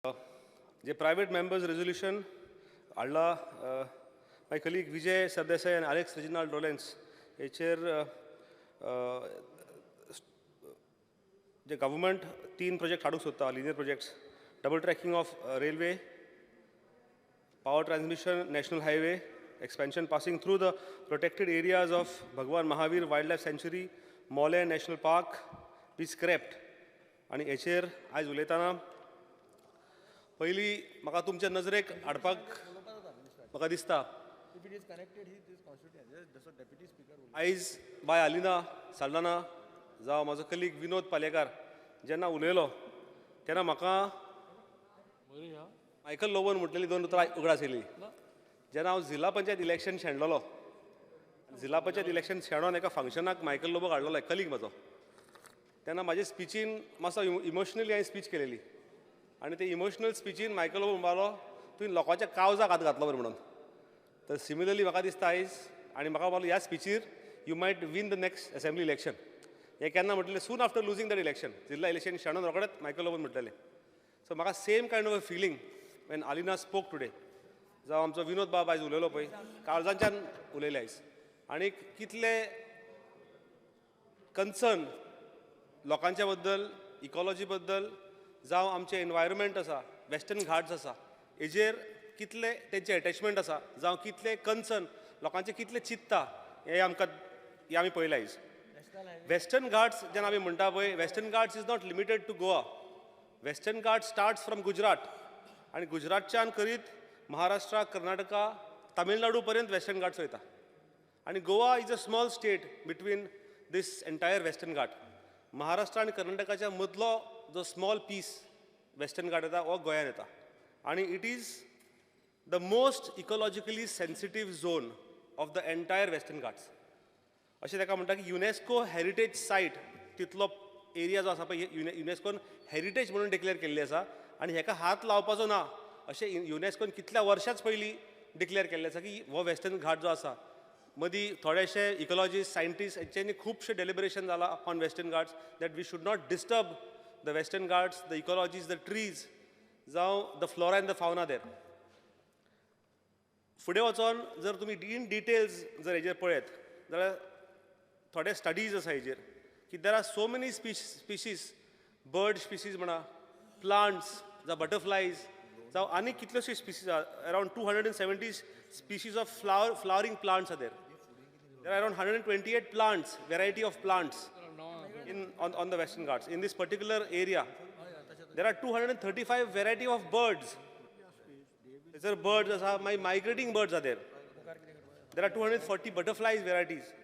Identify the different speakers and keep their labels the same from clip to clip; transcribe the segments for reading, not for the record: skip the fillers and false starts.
Speaker 1: जे private members resolution हाडला my colleague Vijay Sardesai and Alex Reginald Rollins हेचेर जे government 3 project हाडूंक सोदता linear projects double tracking of railway, power transmission, national highway expansion passing through the protected areas of Bhagwan Mahavir Wildlife Sanctuary, Mole National Park be scrapped. आणि हेचेर आयज उलयतना पयली म्हाका तुमच्या नजरेक हाडपाक म्हाका दिसता आयज बाय आलिना साल्दाना जावं म्हजो कलीग विनोद पालेकार जेन्ना उलयलो तेन्ना म्हाका मायकल लोबन म्हटलेली 2 उतरां उगडास येयली. जेन्ना हांव जिल्हा पंचायत इलेक्शन शेणलोलो जिल्हा पंचायत इलेक्शन शेणोन एका फंक्शनाक मायकल लोबो हाडलेलो कलीग म्हजो तेन्ना म्हाजे स्पिचीन मातसो इमोशनली हांवें स्पीच केलेली आनी ते इमोशनल स्पिचीन मायकल लोबो म्हणपालो तुवें लोकांच्या काळजाक हात घातलो म्हणून. तर सिमिलरली म्हाका दिसता आयज आनी म्हाका म्हणलो ह्या स्पिचीर you might win the next assembly election. हे केन्ना म्हटलें सून आफ्टर लुजींग दॅट इलेक्शन जिल्हा इलेक्शन शेणोन रोखडेंच मायकल लोबन म्हटलेलें. सो म्हाका same kind of a feeling when Alina spoke today जावं आमचो विनोद बाब आयज उलयलो पळय काळजांच्यान उलयले आयज आनी कितले कन्सर्न लोकांच्या बद्दल इकॉलॉजी बद्दल जावं आमचे एनवायरमेंट आसा वेस्टर्न घाट्स आसा हेजेर कितले तेंचे एटॅचमेंट आसा जावं कितले कन्सर्न लोकांचे कितले चित्ता हे आमी पळयलें आयज. वेस्टर्न घाट्स जेन्ना आमी म्हणटा पळय western Ghats is not limited to Goa. Western Ghats starts from Gujarat आनी गुजरातच्यान करीत महाराष्ट्रा कर्नाटका तामिळनाडू पर्यंत वेस्टर्न घाट्स वयता आनी Goa is a small state between these entire Western Ghat. Maharashtra आनी कर्नाटकाच्या मदलो जो स्मॉल पीस वेस्टर्न घाट येता हो गोंयांत येता आनी it is the most ecologically sensitive zone of the entire Western Ghats. अशें ताका म्हणटा की युनेस्को हेरिटेज सायट तितलो एरिया जो आसा पळय युनेस्कोन हेरिटेज म्हणून डिक्लेअर केल्ली आसा आनी हेका हात लावपाचो ना अशें युनेस्कोन कितल्या वर्सांच पयलीं डिक्लेअर केल्लें आसा की हो वेस्टर्न घाट जो आसा. मदीं थोडेशे इकॉलॉजिस्ट सायंटिस्ट हेंच्यांनी खुबशे डेलिबरेशन जालां on Western Ghats that we should not disturb the Western Ghats the ecologies the trees जावं the flora and the fauna there. फुडें वचोन जर तुमी इन डिटेल्स जर हेजेर पळयत जाल्यार थोडे स्टडीज आसा हेजेर की there are so many species bird species म्हणा प्लांट्स जावं बटरफ्लायज जावं आनी कितल्योशे species around 270 species of flowering plants are there. There are around 128 plants, variety of plants on the Western Ghats. In this particular area, there are 235 variety of birds. There are birds, migrating birds are there. There are 240 butterflies varieties.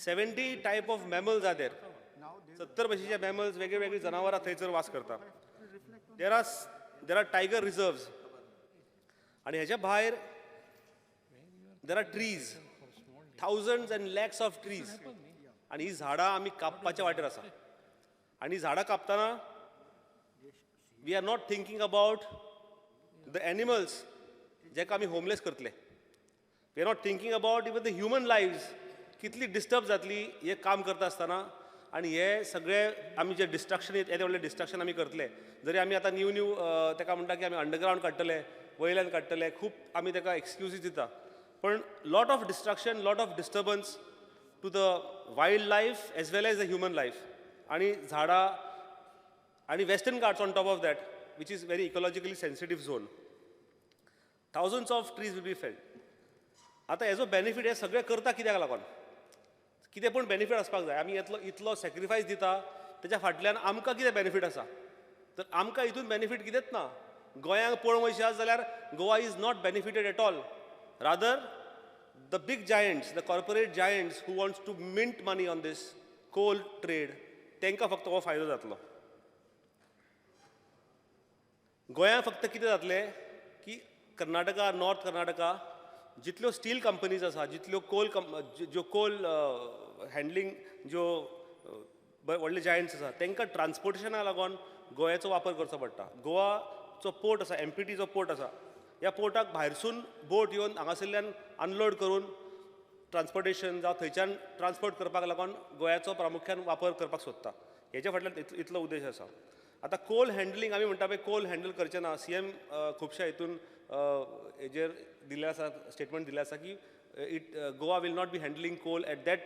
Speaker 1: 70 type of mammals are there. 70 भशेचे mammals, वेगळे जनावरां थंयसर वास करता. There are tiger reserves. आणि हेच्या भायर there are trees. Thousands and lakhs of trees. आणि ही झाडां आमी कापपाच्या वाटेर आसा आनी झाडां कापतना we are not thinking about the animals जेका आमी होमलेस करतले. We are not thinking about even the human lives कितली डिस्टर्ब जातली हे काम करता आसतना आनी हे सगळे आमी जे डिस्ट्रक्शन येदे व्हडले डिस्ट्रक्शन आमी करतले. जरी आमी आतां न्यू ताका म्हणटा की आमी अंडरग्रावंड काडटले वयल्यान काडटले खूब आमी ताका एक्सक्युजीस दिता पण lot of destruction lot of disturbance to the wild life as well as the human life आनी झाडां आनी Western Ghats on top of that which is very ecologically sensitive zone. Thousands of trees will be felled. आतां हेजो benefit हे सगळें करता कित्याक लागून कितें पूण बेनिफीट आसपाक जाय. आमी इतलो सॅक्रिफायस दिता तेच्या फाटल्यान आमकां कितें बेनिफीट आसा. तर आमकां हितून बेनिफीट कितेंच ना. गोंयांक पळोवंक वयशात जाल्यार Goa is not benefited at all. Rather, the big giants, the corporate giants who wants to mint money on this coal trade, तांकां फक्त हो फायदो जातलो. गोंयांत फक्त कितें जातलें की कर्नाटका नॉर्थ कर्नाटका जितल्यो स्टील कंपनीज आसा जितल्यो कोल हँडलिंग ज्यो व्हडले जायंट्स आसा तांकां ट्रान्सपोर्टेशनाक लागून गोंयाचो वापर करचो पडटा. गोवाचो पोर्ट आसा MPT जो पोर्ट आसा ह्या पोर्टाक भायरसून बोट येवन हांगासरल्यान अनलोड करून ट्रान्सपोर्टेशन जावं थंयच्यान ट्रान्सपोर्ट करपाक लागून गोंयाचो प्रामुख्यान वापर करपाक सोदता. हेच्या फाटल्यान इतलो उद्देश आसा. आता कोल हँडलिंग आमी म्हणटा पळय कोल हँडल करचें ना CM खुबश्या हितून हेजेर दिल्लें आसा स्टेटमेंट दिल्लें आसा की Goa will not be handling coal at that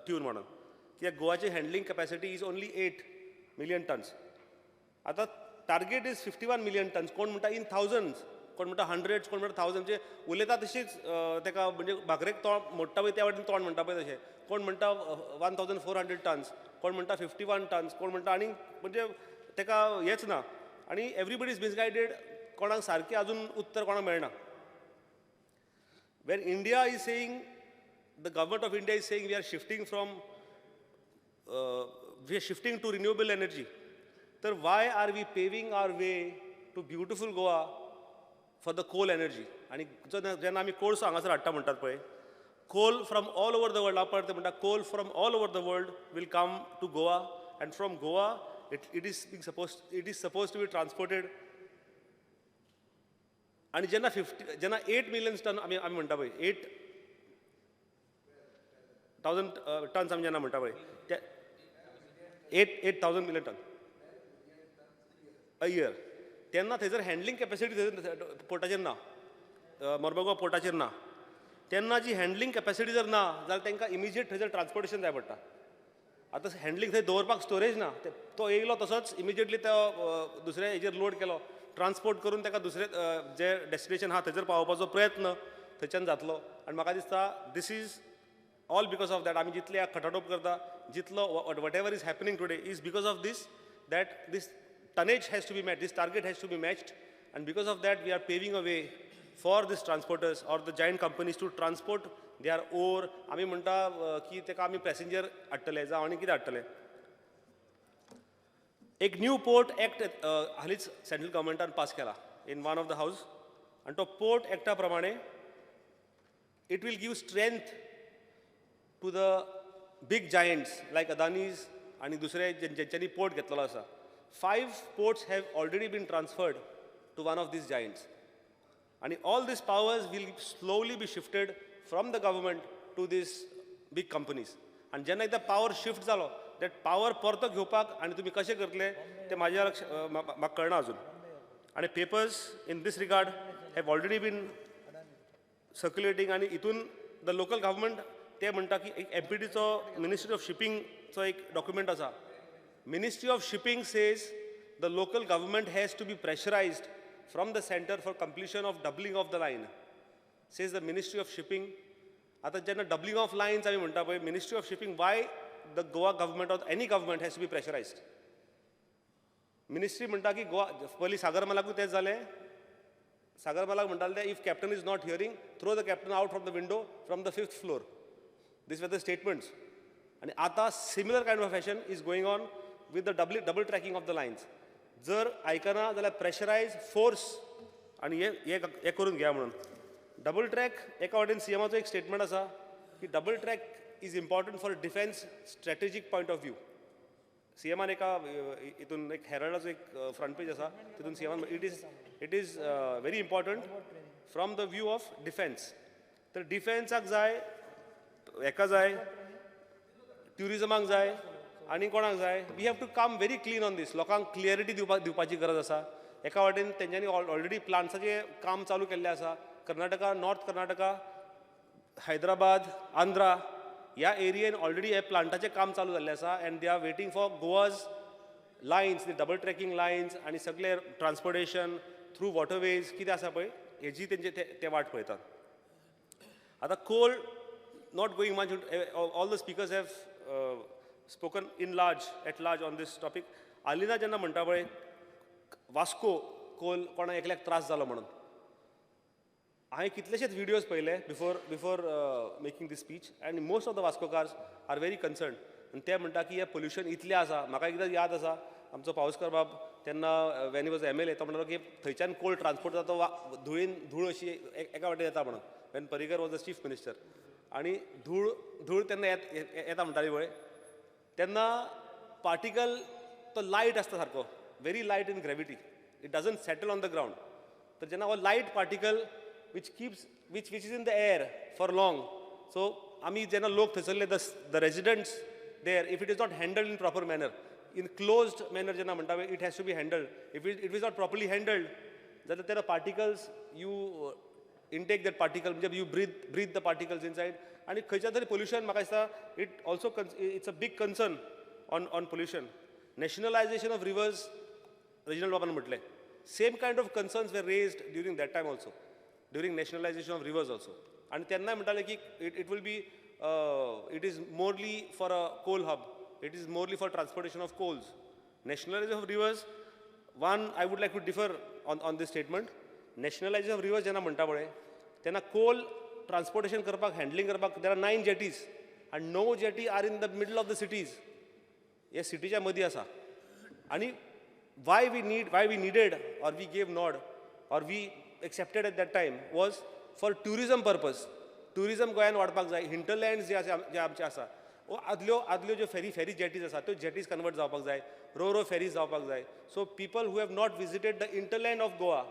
Speaker 1: tune म्हणून कित्याक गोवाची handling capacity is only 8 million tons. आता टार्गेट इज 51 मिलियन टन्स. कोण म्हणटा इन थावजंड्स, कोण म्हणटा हंड्रेड्स, कोण म्हणटा थावजंड. म्हणजे उलयता तशीच ताका म्हणजे भाकरेक तोंड मोडटा पळय त्या वाटेन तोंड म्हणटा पळय तशें. कोण म्हणटा 1400 टन्स, कोण म्हणटा 51 टन्स, कोण म्हणटा आनी म्हणजे ताका हेच ना. आनी एवरीबडी इज मिसगायडेड. कोणाक सारकें अजून उत्तर कोणाक मेळना. When India is saying, the government of India is saying we are shifting to renewable energy. So why are we paving our way to beautiful Goa for the coal energy? And जेन्ना आमी कोळसो हांगासर हाडटा म्हणटात पळय, coal from all over the world, आपण ते म्हणटा coal from all over the world will come to Goa, and from Goa it is supposed to be transported. आणि जेन्ना 8 मिलियन टन आमी म्हणटा पळय 8,000 टन्स आमी जेन्ना म्हणटा पळय ते 8,000 मिलियन टन अ इयर, तेन्ना थंयसर हँडलिंग कॅपॅसिटी पोर्टाचेर ना, मोर्मुगांव पोर्टाचेर ना. तेन्ना जी हँडलिंग कॅपॅसिटी जर ना जाल्यार तांकां इमिजिएट थंयसर ट्रान्सपोर्टेशन जाय पडटा. आतां हँडलिंग थंय दवरपाक स्टोरेज ना. तो येयलो तसोच इमिजिएटली तो दुसऱ्या हेजेर लोड केलो, ट्रान्सपोर्ट करून ताका दुसरे जे डेस्टिनेशन आहा थंयसर पावोवपाचो प्रयत्न थंयच्यान जातलो. आनी म्हाका दिसता this is all because of that. आमी जितले खटाटोप करता, जितलो whatever is happening today is because of this, that this tonnage has to be met, this target has to be matched, and because of that we are paving a way for these transporters or the giant companies to transport their ore. आमी म्हणटा की ताका आमी passenger हाडटले जावं आनी कितें हाडटले. एक न्यू पोर्ट एक्ट हालींच सेंट्रल गव्हर्मेंटान पास केला in one of the house, आनी तो पोर्ट एक्टा प्रमाणे it will give strength to the big giants like Adanis आनी दुसरे जेंच्यांनी पोर्ट घेतलेलो आसा. 5 ports have already been transferred to one of these giants. And all these powers will slowly be shifted from the government to these big companies. And जेन्ना एकदा power shift जालो, that power परतो घेवपाक आनी तुमी कशें करतले ते म्हाका कळना अजून. आनी papers in this regard have already been circulating. आनी हितून the local government ते म्हणटा की एक MPDचो मिनिस्ट्री ऑफ शिपिंगचो एक डॉक्युमेंट आसा. Ministry of Shipping says the local government has to be pressurized from the center for completion of doubling of the line. Says the Ministry of Shipping. आता जेन्ना doubling of lines आमी म्हणटा पळय, Ministry of Shipping, why the Goa government or any government has to be pressurized? Ministry म्हणटा की गोवा पयलीं सागरमालाकूय तेच जालें. सागरमालाक म्हणटाले ते if captain is not hearing, throw the captain out from the window from the 5th floor. These were the statements. And आता similar kind of fashion is going on with the double tracking of the lines. जर आयकना जाल्यार pressurise force आनी हे करून घ्या म्हणून. Double track एका वाटेन CMाचो एक स्टेटमेंट आसा की double track is important for defence strategic point of view. CMान एका हितून एक हेराल्डाचो एक फ्रंट पेज आसा तितून CMान it is very important from the view of defence. तर डिफेन्साक जाय, हेका जाय, ट्युरिजमाक जाय आनी कोणाक जाय. We have to come very clean on these. लोकांक क्लियरिटी दिवपाची गरज आसा. एका वाटेन तेंच्यांनी ऑलरेडी प्लांट्साचें काम चालू केल्लें आसा. कर्नाटका, नॉर्थ कर्नाटका, हैदराबाद, आंध्रा ह्या एरियेन ऑलरेडी हे प्लांटाचें काम चालू जाल्लें आसा. And they are waiting for Goa's lines, the double tracking lines आनी सगळे ट्रान्सपोर्टेशन थ्रू वॉटरवेज कितें आसा पळय हेजी ते वाट पळयतात. आतां Coal not going much into, all the speakers have spoken at large on this topic. Alina जेन्ना म्हणटा पळय वास्को कोल कोणा एकल्याक त्रास जालो म्हणून, हांवें कितलेशेच व्हिडियोज पळयले before making this speech, and most of the Vasco cars are very concern. आनी ते म्हणटा की हे पोल्युशन इतलें आसा. म्हाका एकदां याद आसा आमचो पावसकर बाब तेन्ना वेन ही वॉज MLA तो म्हणटालो की थंयच्यान कोल ट्रान्सपोर्ट जाता तो धूळ अशी एका वाटेन येता म्हणून. Wien Parrikar was the chief minister. आनी धूळ तेन्ना येता म्हणटाली पळय तेन्ना पार्टिकल तो लायट आसता सारको, very light in gravity. It doesn't settle on the ground. तर जेन्ना हो light particle which is in the air for long, so आमी जेन्ना लोक थंयसरले the residents there, if it is not handled in proper manner, in closed manner जेन्ना म्हणटा पळय it has to be handled. If it is not properly handled, then there are particles, you intake that particle, you breathe the particles inside. And खंयच्या तरी pollution म्हाका दिसता it also it's a big concern on pollution. Nationalization of rivers, Reginald Baban म्हटले. Same kind of concerns were raised during that time also, during nationalization of rivers also. And तेन्ना म्हणटाले की it will be, it is morely for a coal hub. It is morely for transportation of coals. Nationalization of rivers, one, I would like to differ on this statement. Nationalization of rivers जेन्ना म्हणटा पळय, तेन्ना coal transportation करपाक, handling करपाक, there are 9 jetties and no jetty are in the middle of the cities. हे सिटीच्या मदीं आसा. आणि why we needed or we gave nod or we accepted at that time was for tourism purpose. Tourism गोंयान वाडपाक जाय. Hinterlands जे आमचे आसा, आदल्यो ज्यो फेरी जेटीज आसा त्यो जेटीज कन्वर्ट जावपाक जाय, रो फेरीज जावपाक जाय. So people who have not visited the interland of Goa,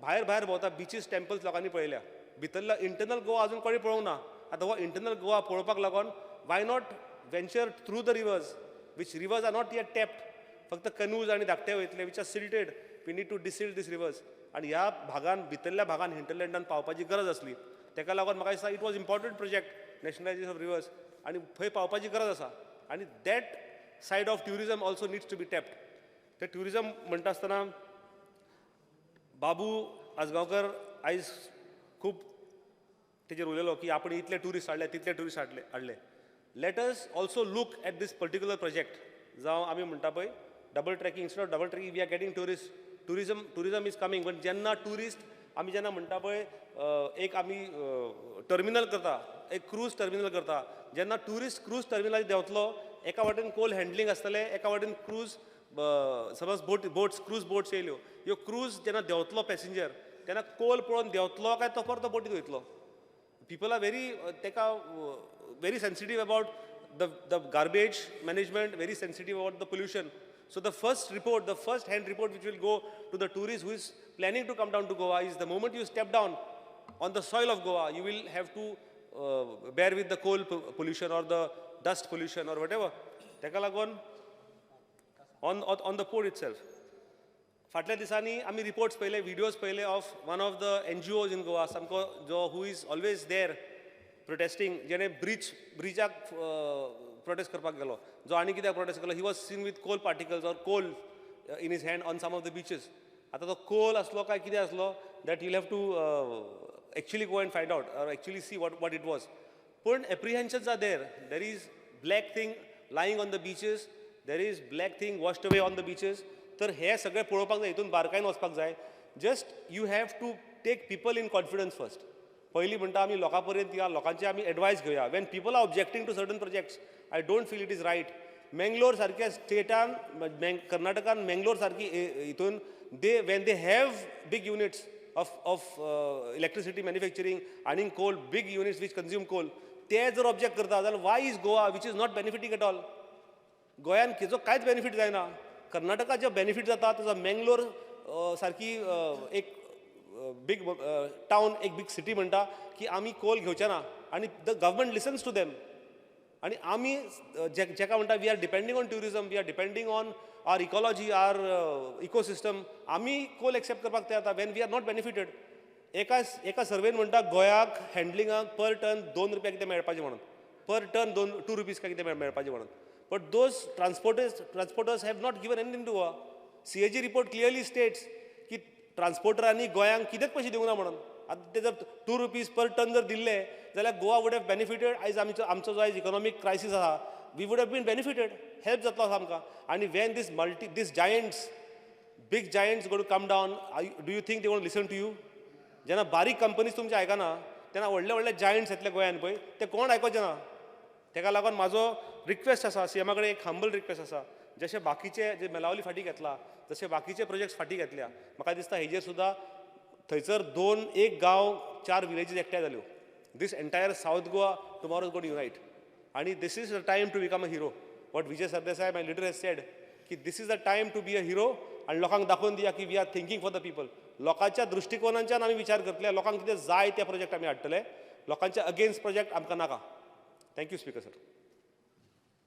Speaker 1: भायर भोंवता, बिचीस टेम्पल्स लोकांनी पळयल्या, भितरला इंटरनल गोवा अजून कोणी पळोवंक ना. आतां हो इंटरनल गोवा पळोवपाक लागून why not venture through the reverse, which rivers are not yet tapped. फक्त कनूज आणि धाकटे वयतले which are silted. We need to desil these rivers. आणि ह्या भागान, भितरल्या भागान हिंटरलँडान पावपाची गरज आसली. तेका लागून म्हाका दिसता it was important project nationalisation of rivers. आणि थंय पावपाची गरज आसा. आणि that side of tourism also needs to be tapped. ते ट्युरिजम म्हणटा आसतना बाबू आजगांवकर आयज खूब तेजेर उलयलो की आपण इतले टुरिस्ट हाडले, तितले टुरिस्ट हाडले. Let us also look at this particular project. जावं आमी म्हणटा पळय double tracking, instead of double trekking we are getting tourism is coming. पण जेन्ना टुरिस्ट आमी जेन्ना म्हणटा पळय एक आमी टर्मिनल करता, एक क्रूज टर्मिनल करता, जेन्ना टुरिस्ट क्रूज टर्मिनलार देंवतलो, एका वाटेन कोल हँडलिंग आसतलें, एका वाटेन क्रूज, समज बोट्स क्रूज बोट्स येयल्यो, ह्यो क्रूज जेन्ना देंवतलो पॅसेंजर, तेन्ना कोल पळोवन देंवतलो काय तो परतो बोटींत वयतलो. People are very sensitive about the garbage management, very sensitive about the pollution. So the first hand report which will go to the tourist who is planning to come down to Goa is the moment you step down on the soil of Goa, you will have to bear with the coal pollution or the dust pollution or whatever. Teka lagun on the port itself. फाटल्या दिसांनी आमी reports पळयले, videos पळयले of one of the NGOs in Goa, सामको जो who is always there protesting, जेणे ब्रिजाक prostate करपाक गेलो, जो आनी कित्याक प्रोटेस्ट केलो, he was seen with coal particles or coal in his hand on some of the beaches. आतां तो कोल आसलो काय कितें आसलो, that you'll have to actually go and find out or actually see what it was. पूण apprehensions are there is black thing lying on the beaches, there is black thing washed away on the beaches. तर हे सगळें पळोवपाक जाय, हितून बारकायेन वचपाक जाय. Just you have to take people in confidence first. पयलीं म्हणटा आमी लोकां पर्यंत या, लोकांची आमी एडवायस घेवया. When people are objecting to certain projects, I don't feel it is right. Mangalore सारक्या स्टेटान, कर्नाटकान मेंगलोर सारकी हितून when they have big units of electricity manufacturing आनी coal, big units which consume coal, ते जर ऑब्जेक्ट करता जाल्यार why is Goa which is not benefiting at all. गोंयान हेजो कांयच बेनिफीट जायना. कर्नाटका जो बेनिफीट जाता ताजो मेंगलोर सारकी एक बिग टावन, एक बिग सिटी म्हणटा की आमी कोल घेवचे ना, आनी the government listens to them. आनी आमी जेका म्हणटा we are depending on tourism, we are depending on our ecology, our ecosystem. आमी कोल एक्सेप्ट करपाक ते when we are not benefited. एका सर्वेन म्हणटा गोंयाक हँडलिंगाक पर टन 2 रुपया कितें मेळपाचें म्हणून, पर टन 2 रुपीज काय कितें मेळपाचें म्हणून. But those transporters have not given anything to Goa. CAG report clearly states की ट्रान्सपोर्टरांनी गोंयांक कितेंच पयशे दिवंक ना म्हणून. आतां ते जर 2 रुपीज पर टन जर दिल्ले जाल्यार गोवा वूड हॅव बेनिफिटेड. आयज आमचो जो आयज इकॉनॉमीक क्रायसीस आसा, we would have been benefited, help जातलो आसा आमकां. आनी when this giants, big giants go to come down, do you think they won't listen to you? जेन्ना बारीक कंपनीज तुमचे आयकना, तेन्ना व्हडले जायंट्स येतले गोंयान पळय, ते कोण आयकोचे ना. तेका लागून म्हाजो रिक्वेस्ट आसा, सीएमा कडेन एक हंबल रिक्वेस्ट आसा, जशे बाकीचे जे मेलावली फाटी घेतला, जशे बाकीचे प्रोजेक्ट्स फाटी घेतल्या, म्हाका दिसता हेजेर सुद्दां थंयसर 1 गांव 4 विलेजीस एकठांय जाल्यो. This entire south Goa tomorrow is going to unite. आनी this is the time to become a hero. What Vijay Sardesai my leader has said की this is the time to be a hero, आनी लोकांक दाखोवन दिया की we are thinking for the people. लोकांच्या दृश्टिकोनांच्यान आमी विचार करतले, लोकांक कितें जाय ते प्रोजेक्ट आमी हाडटले. लोकांच्या अगेन्स्ट प्रोजेक्ट आमकां नाका. Thank you speaker sir.